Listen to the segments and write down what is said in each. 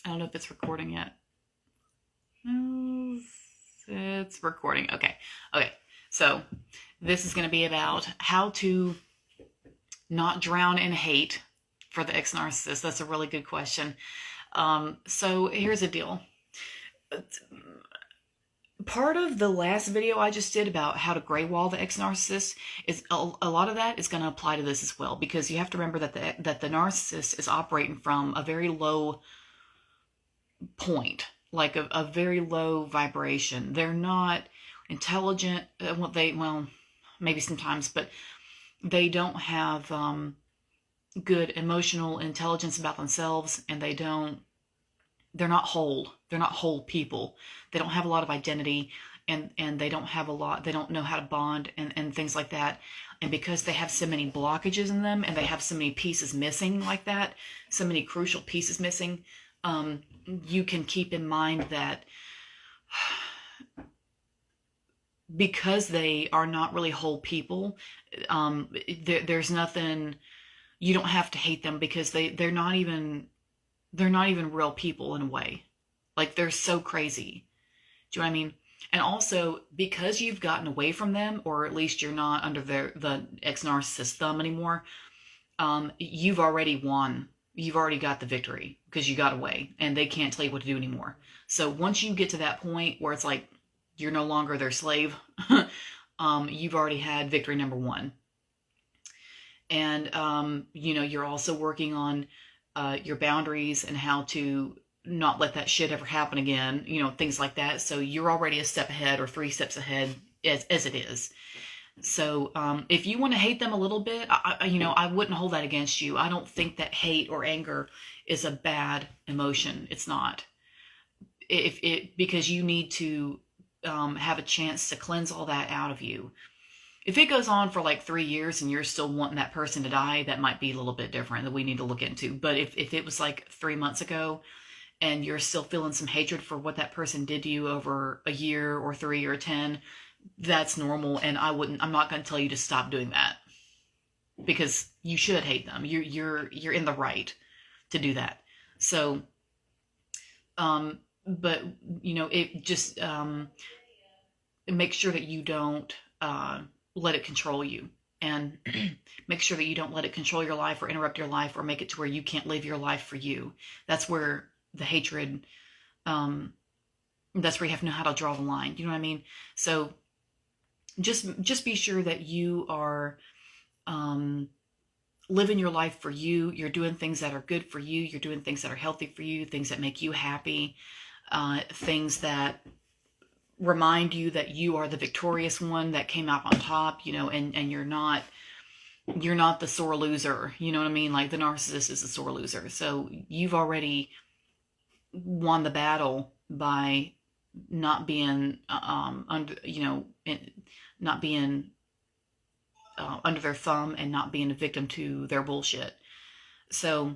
I don't know if it's recording yet. It's recording. Okay. Okay. So this is going to be about how to not drown in hate for the ex-narcissist. That's a really good question. So here's the deal. Part of the last video I just did about how to gray wall the ex-narcissist is a lot of that is going to apply to this as well, because you have to remember that the narcissist is operating from a very low point, like a very low vibration. They're not intelligent. Well, maybe sometimes, but they don't have good emotional intelligence about themselves, and they're not whole. They're not whole people. They don't have a lot of identity, and they don't know how to bond and things like that. And because they have so many blockages in them, and they have so many pieces missing like that, so many crucial pieces missing, you can keep in mind that because they are not really whole people, there's nothing, you don't have to hate them, because they're not even real people in a way. Like, they're so crazy. Do you know what I mean? And also, because you've gotten away from them, or at least you're not under the ex-narcissist thumb anymore, you've already won. You've already got the victory, because you got away, and they can't tell you what to do anymore. So once you get to that point where it's like you're no longer their slave, you've already had victory number one. And you're also working on your boundaries and how to not let that shit ever happen again, things like that. So you're already a step ahead, or 3 steps ahead as it is. So if you want to hate them a little bit, I wouldn't hold that against you. I don't think that hate or anger is a bad emotion. It's not. Because you need to have a chance to cleanse all that out of you. If it goes on for like 3 years and you're still wanting that person to die, that might be a little bit different that we need to look into. But if it was like 3 months ago and you're still feeling some hatred for what that person did to you over a year or 3 or 10, that's normal. And I'm not going to tell you to stop doing that, because you should hate them. You're in the right to do that. So, but it just, make sure that you don't, let it control you, and make sure that you don't let it control your life or interrupt your life or make it to where you can't live your life for you. That's where the hatred, that's where you have to know how to draw the line. You know what I mean? So just be sure that you are living your life for you. You're doing things that are good for you. You're doing things that are healthy for you, things that make you happy, things that remind you that you are the victorious one that came out on top, and you're not the sore loser. You know what I mean? Like, the narcissist is a sore loser. So you've already won the battle by not being not being under their thumb, and not being a victim to their bullshit. So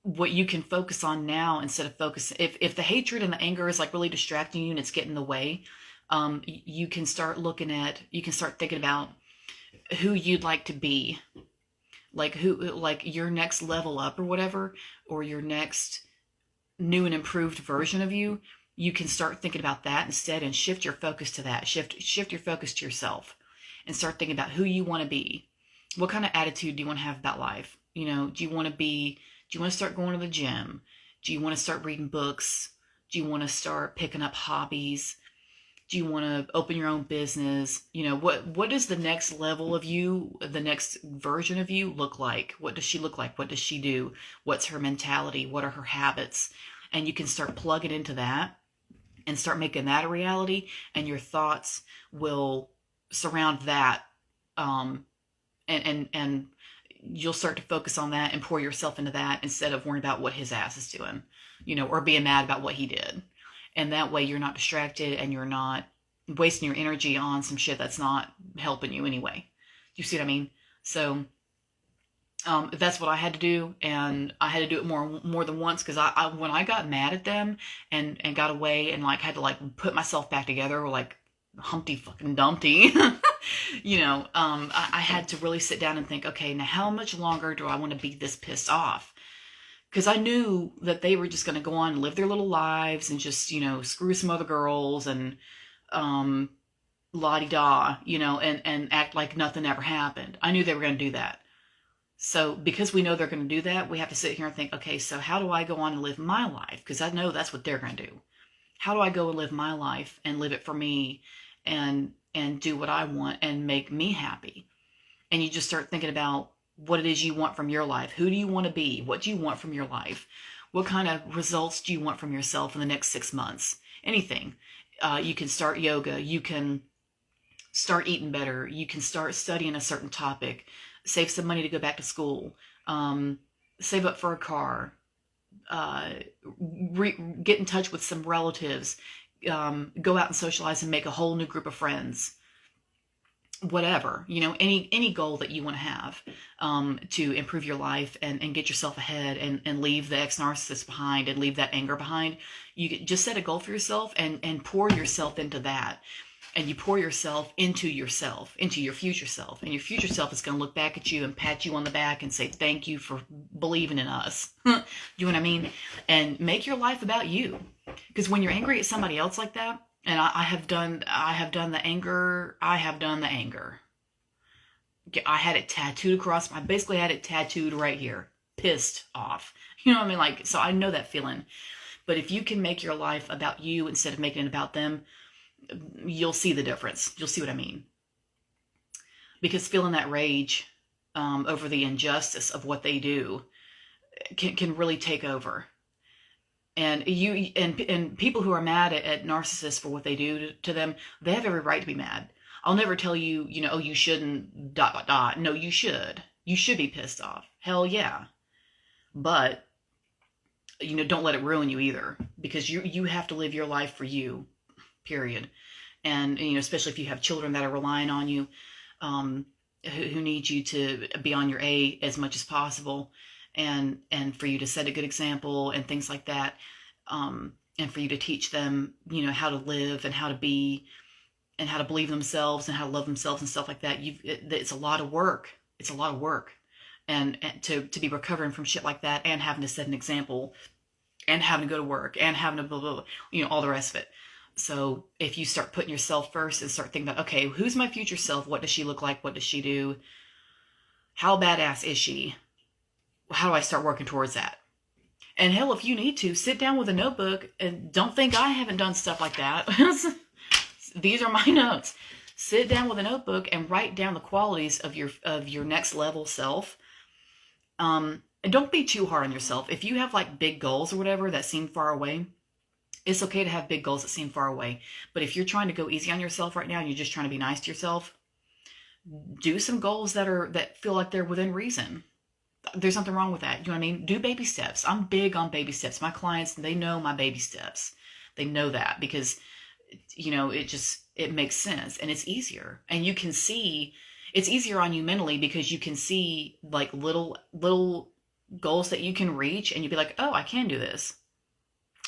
what you can focus on now, instead of if the hatred and the anger is like really distracting you and it's getting in the way, you can start thinking about who you'd like to be, like your next level up or whatever, or your next new and improved version of you. You can start thinking about that instead, and shift your focus to that. Shift your focus to yourself, and start thinking about who you want to be. What kind of attitude do you want to have about life? Do you want to start going to the gym? Do you want to start reading books? Do you want to start picking up hobbies? Do you want to open your own business? What does the next level of you, the next version of you look like? What does she look like? What does she do? What's her mentality? What are her habits? And you can start plugging into that and start making that a reality, and your thoughts will surround that, and you'll start to focus on that and pour yourself into that, instead of worrying about what his ass is doing, or being mad about what he did. And that way you're not distracted, and you're not wasting your energy on some shit that's not helping you anyway. You see what I mean? So that's what I had to do, and I had to do it more than once, because I when I got mad at them and got away, and like had to like put myself back together, or like Humpty fucking Dumpty, I had to really sit down and think, okay, now how much longer do I want to be this pissed off? because I knew that they were just going to go on and live their little lives and just, screw some other girls and la-di-da, and act like nothing ever happened. I knew they were going to do that. So because we know they're going to do that, we have to sit here and think, okay, so how do I go on and live my life? Because I know that's what they're going to do. How do I go and live my life and live it for me and do what I want and make me happy? And you just start thinking about what it is you want from your life. Who do you want to be? What do you want from your life? What kind of results do you want from yourself in the next 6 months? Anything. You can start yoga. You can start eating better. You can start studying a certain topic. Save some money to go back to school. Save up for a car. Get in touch with some relatives. Go out and socialize and make a whole new group of friends. Whatever, any goal that you want to have to improve your life and get yourself ahead and leave the ex-narcissist behind and leave that anger behind. You just set a goal for yourself and pour yourself into that. And you pour yourself, into your future self. And your future self is going to look back at you and pat you on the back and say, thank you for believing in us. You know what I mean? And make your life about you. Because when you're angry at somebody else like that, and I have done the anger. I had it tattooed across. I basically had it tattooed right here. Pissed off. You know what I mean? So I know that feeling. But if you can make your life about you instead of making it about them, you'll see the difference. You'll see what I mean. Because feeling that rage over the injustice of what they do can really take over. And people who are mad at narcissists for what they do to them, they have every right to be mad. I'll never tell you, oh, you shouldn't, ... No, you should. You should be pissed off. Hell yeah. But, don't let it ruin you either. Because you have to live your life for you, period. And, especially if you have children that are relying on you, who need you to be on your A as much as possible. And for you to set a good example and things like that, and for you to teach them, how to live and how to be and how to believe themselves and how to love themselves and stuff like that. It's a lot of work. It's a lot of work, and to be recovering from shit like that and having to set an example and having to go to work and having to blah, blah, blah, all the rest of it. So if you start putting yourself first and start thinking about, okay, who's my future self? What does she look like? What does she do? How badass is she? How do I start working towards that? And hell, if you need to, sit down with a notebook and don't think I haven't done stuff like that. These are my notes. Sit down with a notebook and write down the qualities of your next level self. And don't be too hard on yourself. If you have like big goals or whatever that seem far away, it's okay to have big goals that seem far away. But if you're trying to go easy on yourself right now and you're just trying to be nice to yourself, do some goals that feel like they're within reason. There's nothing wrong with that. You know what I mean? Do baby steps. I'm big on baby steps. My clients, they know my baby steps. They know that because, it makes sense and it's easier. And you can see, it's easier on you mentally because you can see like little goals that you can reach and you'd be like, oh, I can do this.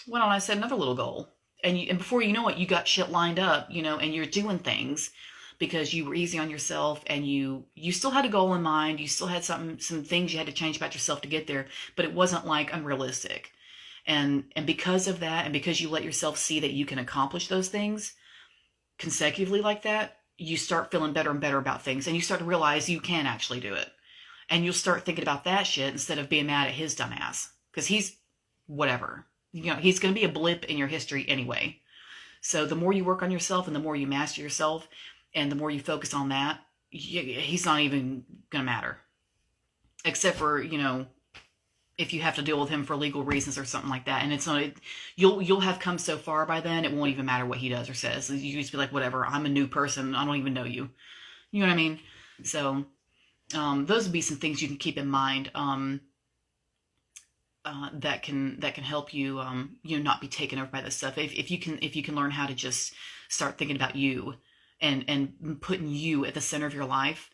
Why don't I set another little goal? And before you know it, you got shit lined up, and you're doing things because you were easy on yourself and you still had a goal in mind. You still had some things you had to change about yourself to get there, but it wasn't like unrealistic. And because of that, and because you let yourself see that you can accomplish those things consecutively like that, you start feeling better and better about things. And you start to realize you can actually do it. And you'll start thinking about that shit instead of being mad at his dumb ass. Because he's whatever. He's going to be a blip in your history anyway. So the more you work on yourself and the more you master yourself and the more you focus on that, he's not even going to matter. Except for, if you have to deal with him for legal reasons or something like that. And it's not, you'll have come so far by then, it won't even matter what he does or says. You just be like, whatever, I'm a new person. I don't even know you. You know what I mean? So, those would be some things you can keep in mind, that can help you, not be taken over by this stuff. If you can learn how to just start thinking about you and putting you at the center of your life,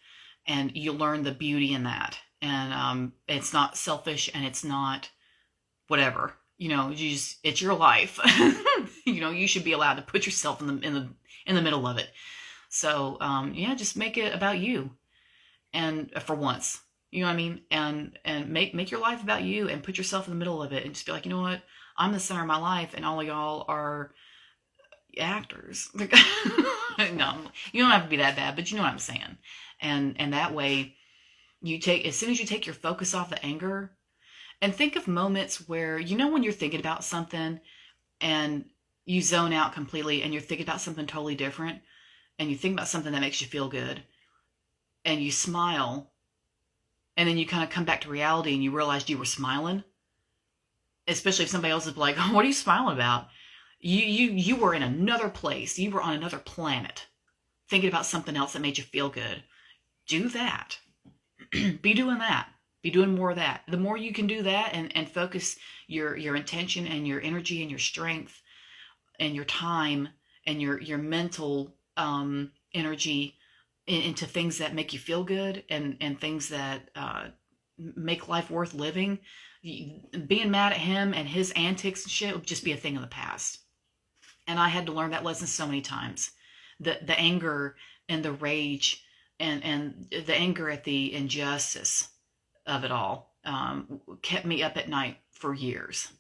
and you'll learn the beauty in that. And, it's not selfish and it's not whatever, it's your life. You should be allowed to put yourself in the middle of it. So, just make it about you. And for once, You know what I mean? And make your life about you and put yourself in the middle of it and just be like, you know what? I'm the center of my life and all of y'all are actors. No, you don't have to be that bad, but you know what I'm saying. And that way you take, as soon as you take your focus off the anger and think of moments where, you know, when you're thinking about something and you zone out completely and you're thinking about something totally different and you think about something that makes you feel good and you smile and then you kind of come back to reality and you realized you were smiling, especially if somebody else is like, oh, what are you smiling about? You were in another place. You were on another planet thinking about something else that made you feel good. Do that. Be doing that. Be doing more of that. The more you can do that and focus your intention and your energy and your strength and your time and your mental energy into things that make you feel good and things that make life worth living, being mad at him and his antics and shit would just be a thing of the past. And I had to learn that lesson so many times. The anger and the rage and the anger at the injustice of it all kept me up at night for years.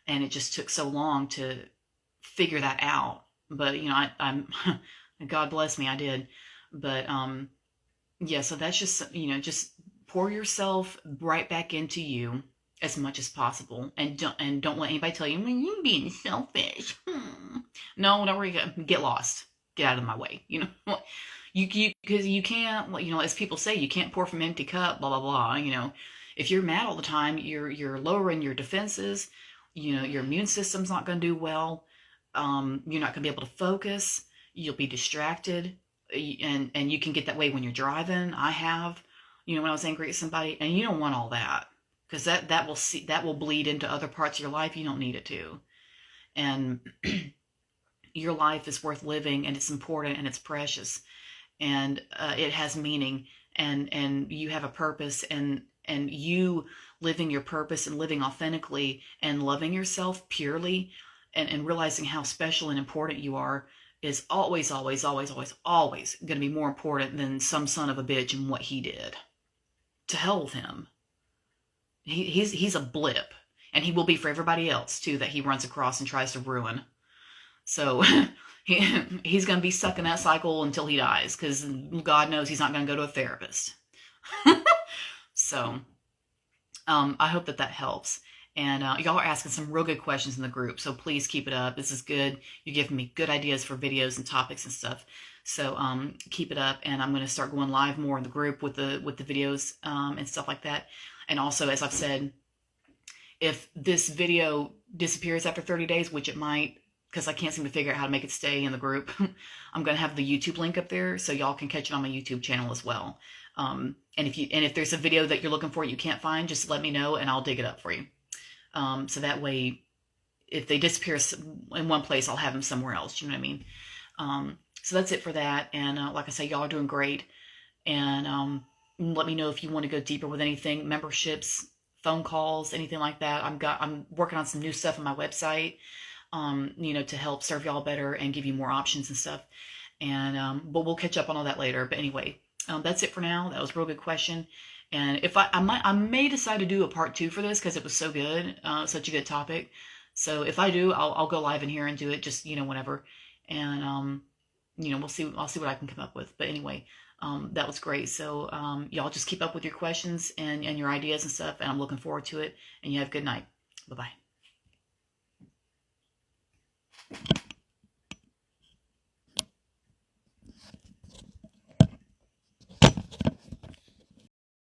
And it just took so long to figure that out. But, you know, I'm God bless me, I did. But, yeah, so that's just, you know, just pour yourself right back into you as much as possible. And don't let anybody tell you, well, you're being selfish. No, don't worry, get lost. Get out of my way. You know, because you can't, you know, as people say, you can't pour from an empty cup, blah, blah, blah. You know, if you're mad all the time, you're lowering your defenses. You know, your immune system's not going to do well. You're not going to be able to focus. You'll be distracted. And you can get that way when you're driving. I have, you know, when I was angry at somebody, and you don't want all that because that will bleed into other parts of your life. You don't need it to. And your life is worth living, and it's important, and it's precious, and it has meaning, and you have a purpose, and you living your purpose and living authentically and loving yourself purely, and realizing how special and important you are is always, always, always, always, always going to be more important than some son of a bitch and what he did. To hell with him. He's a blip, and he will be for everybody else too that he runs across and tries to ruin. So he's going to be stuck in that cycle until he dies, because God knows he's not going to go to a therapist. So I hope that helps. And y'all are asking some real good questions in the group, so please keep it up. This is good. You're giving me good ideas for videos and topics and stuff. So keep it up, and I'm going to start going live more in the group with the videos and stuff like that. And also, as I've said, if this video disappears after 30 days, which it might, because I can't seem to figure out how to make it stay in the group, I'm going to have the YouTube link up there so y'all can catch it on my YouTube channel as well. And if there's a video that you're looking for you can't find, just let me know and I'll dig it up for you. So that way, if they disappear in one place, I'll have them somewhere else. You know what I mean? So that's it for that. And like I say, y'all are doing great. And let me know if you want to go deeper with anything, memberships, phone calls, anything like that. I'm working on some new stuff on my website, you know, to help serve y'all better and give you more options and stuff. And but we'll catch up on all that later. But anyway, that's it for now. That was a real good question. And if I may decide to do a part 2 for this because it was so good, such a good topic. So if I do, I'll go live in here and do it, just, you know, whenever. And you know, I'll see what I can come up with. But anyway, that was great. So y'all just keep up with your questions and your ideas and stuff, and I'm looking forward to it. And you have a good night. Bye-bye.